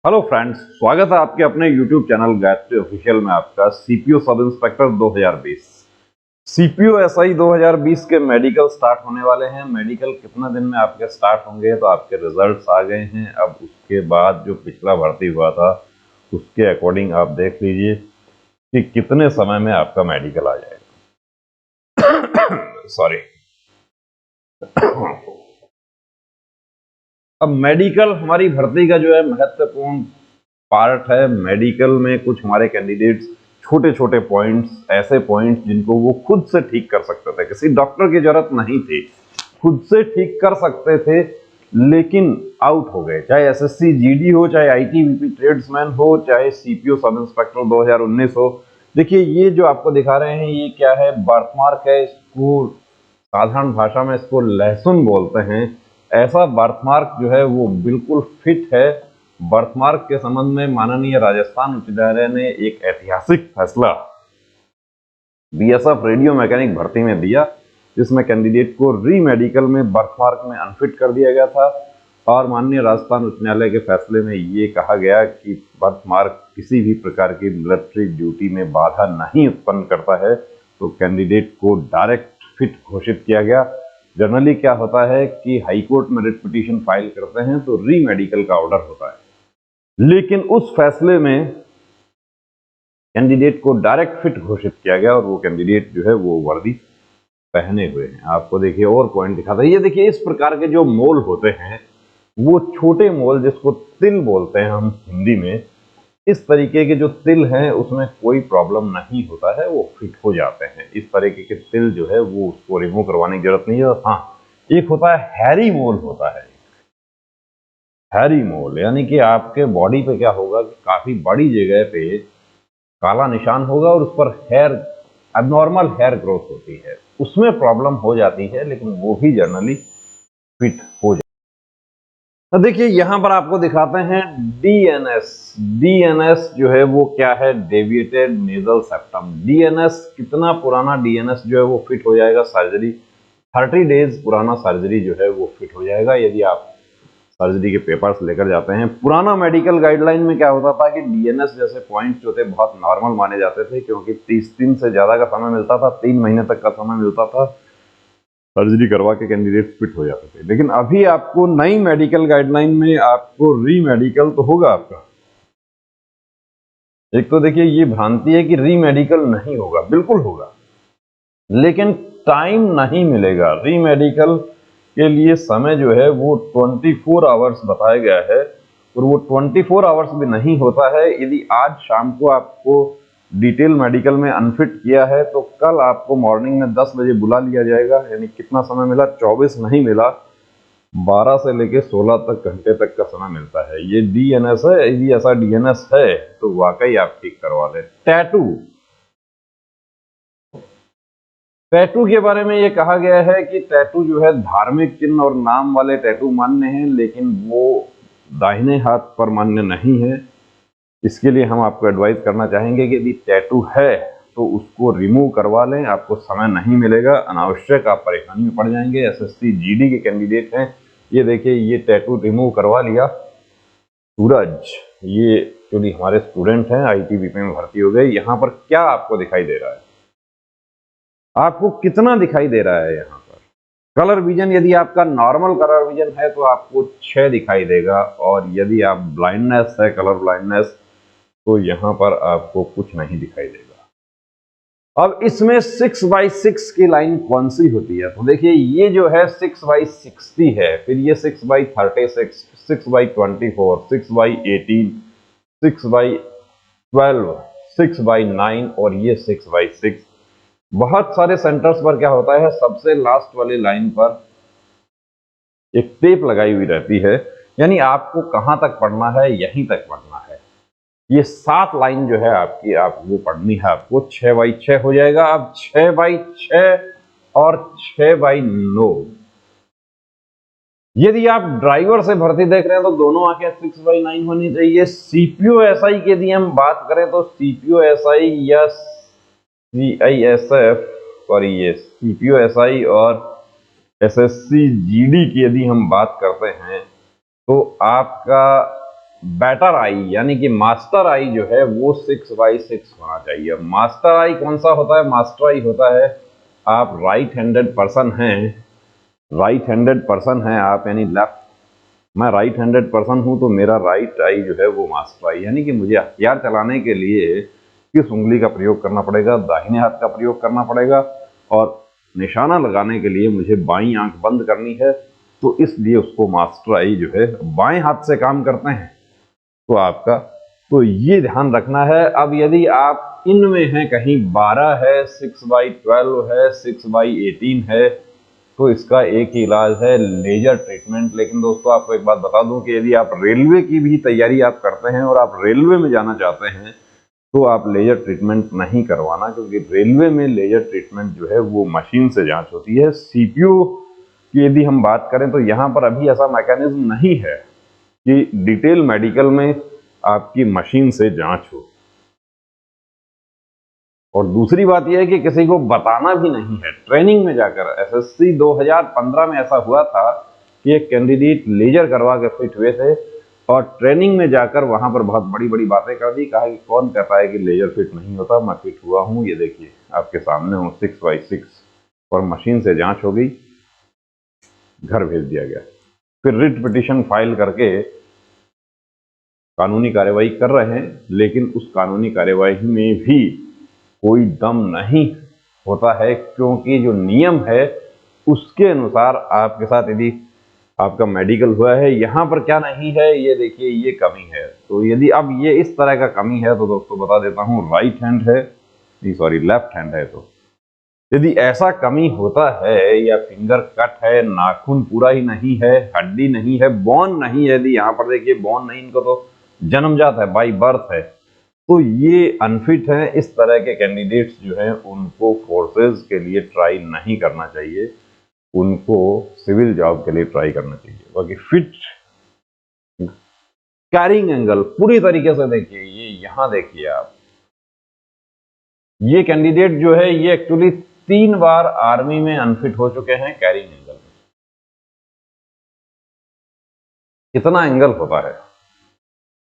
Hello friends, स्वागत है आपके अपने YouTube चैनल गायत्री ऑफिशियल में। आपका CPO sub inspector 2020 CPO SI 2020 के मेडिकल स्टार्ट होने वाले हैं। मेडिकल कितना दिन में आपके स्टार्ट होंगे, तो आपके रिजल्ट्स आ गए हैं। अब उसके बाद जो पिछला भर्ती हुआ था उसके अकॉर्डिंग आप देख लीजिए कि कितने समय में आपका मेडिकल आ जाएगा। सॉरी। अब मेडिकल हमारी भर्ती का जो है महत्वपूर्ण पार्ट है। मेडिकल में कुछ हमारे कैंडिडेट्स छोटे छोटे पॉइंट्स, ऐसे पॉइंट्स जिनको वो खुद से ठीक कर सकते थे, किसी डॉक्टर की जरूरत नहीं थी, खुद से ठीक कर सकते थे, लेकिन आउट हो गए। चाहे एसएससी जीडी हो, चाहे आईटीबीपी ट्रेड्समैन हो, चाहे सीपीओ सब इंस्पेक्टर 2019 हो। देखिए, ये जो आपको दिखा रहे हैं ये क्या है, बर्थमार्क है। इसको साधारण भाषा में इसको लहसुन बोलते हैं। ऐसा बर्थमार्क जो है वो बिल्कुल फिट है। बर्थमार्क के संबंध में माननीय राजस्थान उच्च न्यायालय ने एक ऐतिहासिक फैसला बीएसएफ रेडियो मैकेनिक भर्ती में दिया, जिसमें कैंडिडेट को री मेडिकल में बर्थमार्क में अनफिट कर दिया गया था। और माननीय राजस्थान उच्च न्यायालय के फैसले में ये कहा गया कि बर्थमार्क किसी भी प्रकार की मिलिट्री ड्यूटी में बाधा नहीं उत्पन्न करता है, तो कैंडिडेट को डायरेक्ट फिट घोषित किया गया। जनरली क्या होता है कि हाईकोर्ट में रिट पिटीशन फाइल करते हैं तो री मेडिकल का ऑर्डर होता है, लेकिन उस फैसले में कैंडिडेट को डायरेक्ट फिट घोषित किया गया और वो कैंडिडेट जो है वो वर्दी पहने हुए हैं। आपको देखिए और पॉइंट दिखाता है। ये देखिए, इस प्रकार के जो मोल होते हैं, वो छोटे मोल जिसको तिल बोलते हैं हम हिंदी में, इस तरीके के जो तिल हैं उसमें कोई प्रॉब्लम नहीं होता है, वो फिट हो जाते हैं। इस तरीके के तिल जो है वो उसको रिमूव करवाने की जरूरत नहीं है। हाँ, एक होता है हैरी मोल होता है। हैरी मोल यानी कि आपके बॉडी पे क्या होगा कि काफी बड़ी जगह पे काला निशान होगा और उस पर हेयर, एबनॉर्मल हेयर ग्रोथ होती है, उसमें प्रॉब्लम हो जाती है, लेकिन वो भी जनरली फिट हो जाती है। तो देखिए यहां पर आपको दिखाते हैं डीएनएस। डीएनएस जो है वो क्या है, डेविएटेड नेजल सेप्टम। डीएनएस, कितना पुराना डीएनएस जो है वो फिट हो जाएगा। सर्जरी 30 डेज पुराना सर्जरी जो है वो फिट हो जाएगा यदि आप सर्जरी के पेपर्स लेकर जाते हैं। पुराना मेडिकल गाइडलाइन में क्या होता था कि डीएनएस जैसे पॉइंट्स जो थे बहुत नॉर्मल माने जाते थे, क्योंकि 30 दिन से ज्यादा का समय मिलता था, 3 महीने तक का समय मिलता था, सर्जरी करवा के कैंडिडेट फिट हो जाते थे। लेकिन अभी आपको नई मेडिकल गाइडलाइन में आपको री मेडिकल तो होगा आपका। एक तो देखिए ये भ्रांति है कि री मेडिकल नहीं होगा, बिल्कुल होगा, लेकिन टाइम नहीं मिलेगा। री मेडिकल के लिए समय जो है वो 24 आवर्स बताया गया है, और वो 24 आवर्स भी नहीं होता है। यदि आज शाम को आपको डिटेल मेडिकल में अनफिट किया है तो कल आपको मॉर्निंग में 10 बजे बुला लिया जाएगा। यानी कितना समय मिला, 24 नहीं मिला, 12 से लेके 16 तक घंटे तक का समय मिलता है। ये डीएनएस है। यदि ऐसा डीएनएस है तो वाकई आप ठीक करवा लें। टैटू, टैटू के बारे में ये कहा गया है कि टैटू जो है धार्मिक चिन्ह और नाम वाले टैटू मान्य हैं, लेकिन वो दाहिने हाथ पर मान्य नहीं है। इसके लिए हम आपको एडवाइस करना चाहेंगे कि यदि टैटू है तो उसको रिमूव करवा लें, आपको समय नहीं मिलेगा, अनावश्यक आप परेशानी में पड़ जाएंगे। एसएससी जीडी के कैंडिडेट हैं, ये देखिए ये टैटू रिमूव करवा लिया। सूरज, ये एक्चुअली हमारे स्टूडेंट हैं, आईटीबीपी में भर्ती हो गए। यहाँ पर क्या आपको दिखाई दे रहा है, आपको कितना दिखाई दे रहा है यहाँ पर? कलर विजन, यदि आपका नॉर्मल कलर विजन है तो आपको 6 दिखाई देगा, और यदि आप ब्लाइंडनेस है, कलर ब्लाइंडनेस, तो यहाँ पर आपको कुछ नहीं दिखाई देगा। अब इसमें 6/6 की लाइन कौन सी होती है, तो देखिए ये जो है 6/60 है, फिर ये 6/36, 6/24, 6/18, 6/12, 6/9 और ये 6/6। बहुत सारे सेंटर्स पर क्या होता है, सबसे लास्ट वाली लाइन पर एक टेप लगाई हुई रहती है, यानी आपको कहां तक पढ़ना है, यहीं तक पढ़ना है। ये 7 लाइन जो है आपकी, आप वो पढ़नी है आपको। 6/6 हो जाएगा। अब 6/6 और 6/9, यदि आप ड्राइवर से भर्ती देख रहे हैं तो दोनों आंखें 6/9 होनी चाहिए। सीपीओ एसआई की यदि हम बात करें तो सीपीओ एसआई या सीआईएसएफ, सॉरी ये सीपीओ एसआई और एसएससी जीडी की यदि हम बात करते हैं तो आपका बेटर आई यानी कि मास्टर आई जो है वो 6/6 होना चाहिए। मास्टर आई कौन सा होता है? मास्टर आई होता है आप राइट हैंडेड पर्सन हैं, राइट हैंडेड पर्सन हैं आप, यानी लेफ्ट, मैं राइट हैंडेड पर्सन हूं तो मेरा राइट आई जो है वो मास्टर आई, यानी कि मुझे हथियार चलाने के लिए किस उंगली का प्रयोग करना पड़ेगा? दाहिने हाथ का प्रयोग करना पड़ेगा, और निशाना लगाने के लिए मुझे बाईं आंख बंद करनी है, तो इसलिए उसको मास्टर आई जो है बाएं हाथ से काम करते हैं। तो आपका तो ये ध्यान रखना है। अब यदि आप इनमें हैं, कहीं 12 है, 6/12 है, 6/18 है, तो इसका एक ही इलाज है, लेजर ट्रीटमेंट। लेकिन दोस्तों आपको एक बात बता दूं कि यदि आप रेलवे की भी तैयारी आप करते हैं और आप रेलवे में जाना चाहते हैं तो आप लेजर ट्रीटमेंट नहीं करवाना, क्योंकि रेलवे में लेजर ट्रीटमेंट जो है वो मशीन से जांच होती है। सीपीयू की यदि हम बात करें तो यहाँ पर अभी ऐसा मैकेनिज्म नहीं है कि डिटेल मेडिकल में आपकी मशीन से जांच हो। और दूसरी बात यह है कि किसी को बताना भी नहीं है। ट्रेनिंग में जाकर एसएससी 2015 में ऐसा हुआ था कि एक कैंडिडेट लेजर करवा के फिट हुए थे और ट्रेनिंग में जाकर वहां पर बहुत बड़ी बड़ी बातें कर दी, कहा कि कौन कहता है कि लेजर फिट नहीं होता, मैं फिट हुआ हूं, ये देखिए आपके सामने हूं 6/6, और मशीन से जांच हो गई, घर भेज दिया गया। फिर रिट पिटीशन फाइल करके कानूनी कार्यवाही कर रहे हैं, लेकिन उस कानूनी कार्यवाही में भी कोई दम नहीं होता है, क्योंकि जो नियम है उसके अनुसार आपके साथ यदि आपका मेडिकल हुआ है, यहाँ पर क्या नहीं है, ये देखिए ये कमी है। तो यदि अब ये इस तरह का कमी है तो दोस्तों बता देता हूँ, राइट हैंड है, नहीं सॉरी लेफ्ट हैंड है, तो यदि ऐसा कमी होता है या फिंगर कट है, नाखून पूरा ही नहीं है, हड्डी नहीं है, बोन नहीं है, यदि यहाँ पर देखिए बोन नहीं, इनको तो जन्मजात है, बाई बर्थ है, तो ये अनफिट है। इस तरह के कैंडिडेट्स जो हैं उनको फोर्सेस के लिए ट्राई नहीं करना चाहिए, उनको सिविल जॉब के लिए ट्राई करना चाहिए। बाकी फिट कैरिंग एंगल पूरी तरीके से देखिए, ये यहां देखिए आप, ये कैंडिडेट जो है ये एक्चुअली 3 बार आर्मी में अनफिट हो चुके हैं कैरिंग एंगल में। कितना एंगल होता है,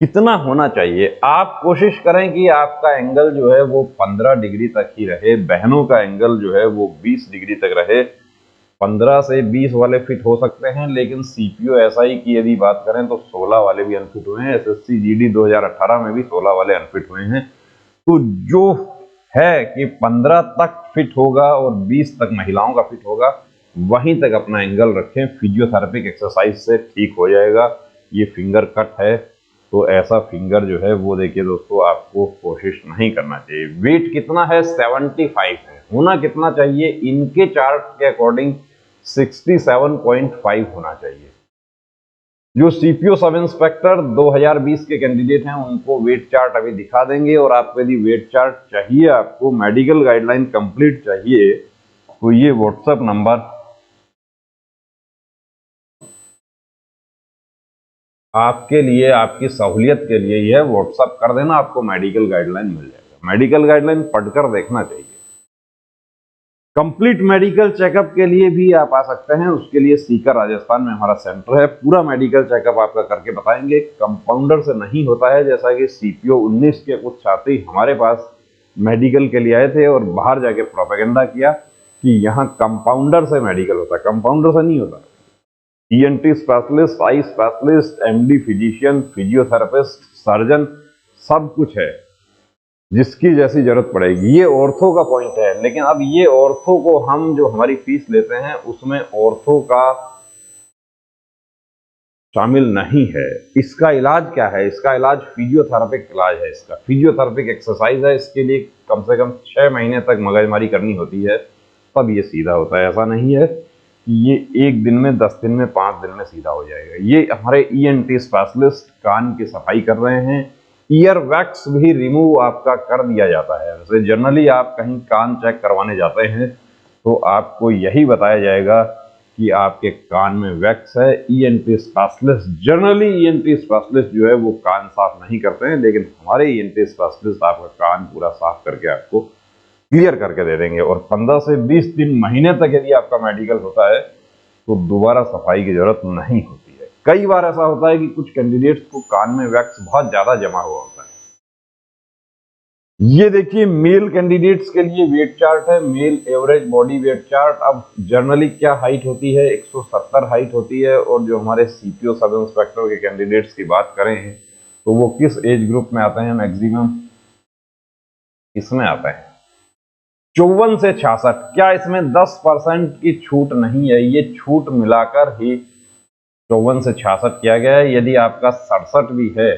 कितना होना चाहिए? आप कोशिश करें कि आपका एंगल जो है वो 15 डिग्री तक ही रहे, बहनों का एंगल जो है वो 20 डिग्री तक रहे। 15 से 20 वाले फिट हो सकते हैं, लेकिन सीपीओ एसआई की यदि बात करें तो 16 वाले भी अनफिट हुए हैं। एसएससी जीडी 2018 में भी 16 वाले अनफिट हुए हैं। तो जो है कि 15 तक फिट होगा और 20 तक महिलाओं का फिट होगा, वहीं तक अपना एंगल रखें, फिजियोथेरेपिक एक्सरसाइज से ठीक हो जाएगा। ये फिंगर कट है तो ऐसा फिंगर जो है वो देखिए दोस्तों आपको कोशिश नहीं करना चाहिए। वेट कितना है? 75 है। होना कितना चाहिए? इनके चार्ट के अकॉर्डिंग 67.5 होना चाहिए। जो सीपीओ सब इंस्पेक्टर 2020 के कैंडिडेट हैं उनको वेट चार्ट अभी दिखा देंगे, और आपको यदि वेट चार्ट चाहिए, आपको मेडिकल गाइडलाइन कंप्लीट चाहिए, तो ये व्हाट्सएप नंबर आपके लिए, आपकी सहूलियत के लिए यह व्हाट्सएप कर देना, आपको मेडिकल गाइडलाइन मिल जाएगा। मेडिकल गाइडलाइन पढ़कर देखना चाहिए। कंप्लीट मेडिकल चेकअप के लिए भी आप आ सकते हैं, उसके लिए सीकर राजस्थान में हमारा सेंटर है, पूरा मेडिकल चेकअप आपका करके बताएंगे। कंपाउंडर से नहीं होता है, जैसा कि सीपीओ 19 के कुछ छात्री हमारे पास मेडिकल के लिए आए थे और बाहर जाके प्रोपेगेंडा किया कि यहाँ कंपाउंडर से मेडिकल होता है। कंपाउंडर से नहीं होता। ENT specialist, eye specialist, MD physician, physiotherapist, surgeon, सब कुछ है जिसकी जैसी जरूरत पड़ेगी। ये ऑर्थो का पॉइंट है, लेकिन अब ये ऑर्थो को हम जो हमारी फीस लेते हैं उसमें ऑर्थो का शामिल नहीं है। इसका इलाज क्या है? इसका इलाज फिजियोथेरेपिक इलाज है, इसका फिजियोथेरेपिक एक्सरसाइज है। इसके लिए कम से कम 6 महीने तक मगजमारी करनी होती है, तब ये सीधा होता है। ऐसा नहीं है कि ये 1 दिन में, 10 दिन में, 5 दिन में सीधा हो जाएगा। ये हमारे ईएनटी स्पेशलिस्ट कान की सफाई कर रहे हैं। ईयर वैक्स भी रिमूव आपका कर दिया जाता है। वैसे जनरली आप कहीं कान चेक करवाने जाते हैं तो आपको यही बताया जाएगा कि आपके कान में वैक्स है। ENT specialist, generally ENT specialist जो है वो कान साफ नहीं करते हैं, लेकिन हमारे ईएनटी स्पेशलिस्ट आपका कान पूरा साफ करके आपको क्लियर करके दे देंगे। और 15 से 20 दिन, महीने तक यदि आपका मेडिकल होता है तो दोबारा सफाई की जरूरत नहीं होती है। कई बार ऐसा होता है कि कुछ कैंडिडेट्स को कान में वैक्स बहुत ज्यादा जमा हुआ होता है। ये देखिए मेल कैंडिडेट्स के लिए वेट चार्ट है, male average body weight chart. अब जनरली क्या हाइट होती है, 170 हाइट होती है। और जो हमारे सीपीओ सब इंस्पेक्टर के कैंडिडेट्स की बात करें तो वो किस एज ग्रुप में आते हैं, मैक्सिमम इसमें आते हैं 54 से 66। क्या इसमें 10% की छूट नहीं है, ये छूट मिलाकर ही 54 से 66 किया गया है। यदि आपका 67 भी है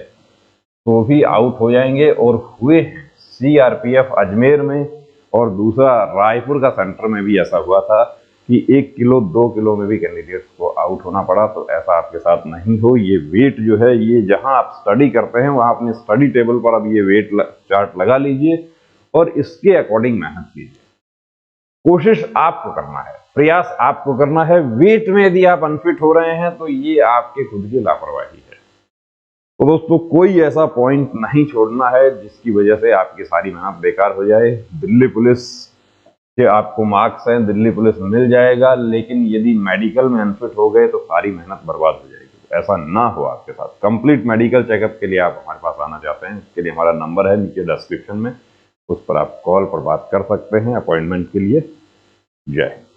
तो भी आउट हो जाएंगे। और हुए हैं सीआरपीएफ अजमेर में और दूसरा रायपुर का सेंटर में भी ऐसा हुआ था कि 1 किलो 2 किलो में भी कैंडिडेट्स को आउट होना पड़ा। तो ऐसा आपके साथ नहीं हो। ये वेट जो है, ये जहां आप स्टडी करते हैं वहां अपने स्टडी टेबल पर अब ये वेट चार्ट लगा लीजिए और इसके अकॉर्डिंग मेहनत कीजिए। कोशिश आपको करना है, प्रयास आपको करना है। वेट में यदि आप अनफिट हो रहे हैं तो ये आपके खुद की लापरवाही है। तो दोस्तों कोई ऐसा पॉइंट नहीं छोड़ना है जिसकी वजह से आपकी सारी मेहनत बेकार हो जाए। दिल्ली पुलिस के आपको मार्क्स हैं, दिल्ली पुलिस मिल जाएगा, लेकिन यदि मेडिकल में अनफिट हो गए तो सारी मेहनत बर्बाद हो जाएगी। ऐसा ना हो आपके साथ। कंप्लीट मेडिकल चेकअप के लिए आप हमारे पास आना चाहते हैं, इसके लिए हमारा नंबर है नीचे डिस्क्रिप्शन में, उस पर आप कॉल पर बात कर सकते हैं अपॉइंटमेंट के लिए। जय हिंद।